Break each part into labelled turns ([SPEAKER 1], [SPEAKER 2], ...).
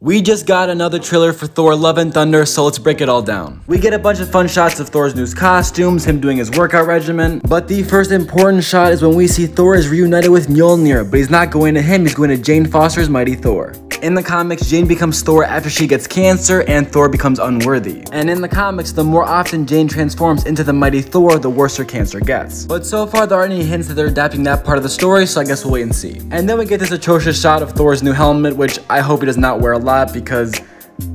[SPEAKER 1] We just got another trailer for Thor Love and Thunder, so let's break it all down. We get a bunch of fun shots of Thor's new costumes, him doing his workout regimen, but the first important shot is when we see Thor is reunited with Mjolnir, but he's not going to him, he's going to Jane Foster's Mighty Thor. In the comics, Jane becomes Thor after she gets cancer and Thor becomes unworthy. And in the comics, the more often Jane transforms into the Mighty Thor, the worse her cancer gets. But so far, there aren't any hints that they're adapting that part of the story, so I guess we'll wait and see. And then we get this atrocious shot of Thor's new helmet, which I hope he does not wear a lot because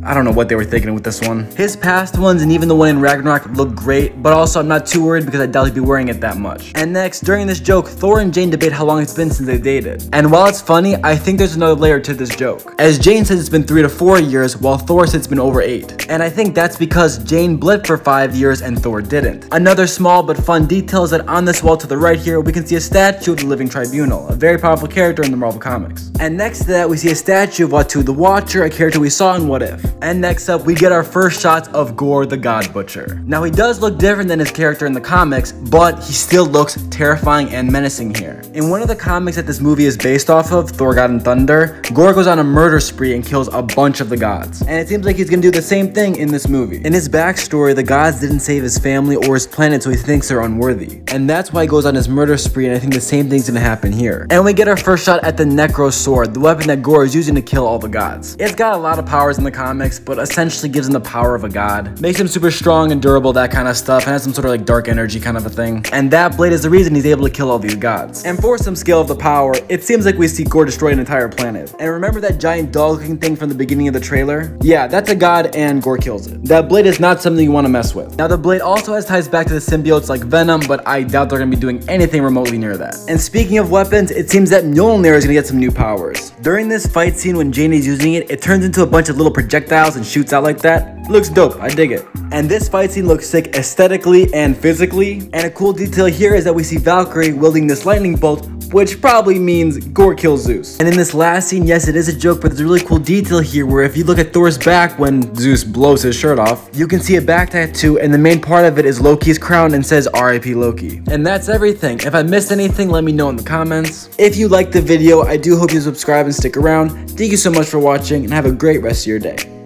[SPEAKER 1] I don't know what they were thinking with this one. His past ones and even the one in Ragnarok look great, but also I'm not too worried because I doubt he'd be wearing it that much. And next, during this joke, Thor and Jane debate how long it's been since they dated. And while it's funny, I think there's another layer to this joke, as Jane says it's been 3 to 4 years, while Thor says it's been over 8. And I think that's because Jane blipped for 5 years and Thor didn't. Another small but fun detail is that on this wall to the right here, we can see a statue of the Living Tribunal, a very powerful character in the Marvel Comics. And next to that, we see a statue of Uatu the Watcher, a character we saw in What If. And next up, we get our first shots of Gorr the God Butcher. Now, he does look different than his character in the comics, but he still looks terrifying and menacing here. In one of the comics that this movie is based off of, Thor God and Thunder, Gorr goes on a murder spree and kills a bunch of the gods. And it seems like he's gonna do the same thing in this movie. In his backstory, the gods didn't save his family or his planet, so he thinks they're unworthy. And that's why he goes on his murder spree, and I think the same thing's gonna happen here. And we get our first shot at the Necro Sword, the weapon that Gorr is using to kill all the gods. It's got a lot of powers in the comics, but essentially gives him the power of a god. Makes him super strong and durable, that kind of stuff, and has some sort of like dark energy kind of a thing. And that blade is the reason he's able to kill all these gods. And for some scale of the power, it seems like we see Gorr destroy an entire planet. And remember that giant dog-looking thing from the beginning of the trailer? Yeah, that's a god and Gorr kills it. That blade is not something you want to mess with. Now the blade also has ties back to the symbiotes like Venom, but I doubt they're going to be doing anything remotely near that. And speaking of weapons, it seems that Mjolnir is going to get some new powers. During this fight scene when Jane is using it, it turns into a bunch of little projectiles and shoots out like that. Looks dope, I dig it. And this fight scene looks sick aesthetically and physically. And a cool detail here is that we see Valkyrie wielding this lightning bolt, which probably means Gorr kills Zeus. And in this last scene, yes, it is a joke, but there's a really cool detail here where if you look at Thor's back when Zeus blows his shirt off, you can see a back tattoo, and the main part of it is Loki's crown and says R.I.P. Loki. And that's everything. If I missed anything, let me know in the comments. If you liked the video, I do hope you subscribe and stick around. Thank you so much for watching, and have a great rest of your day.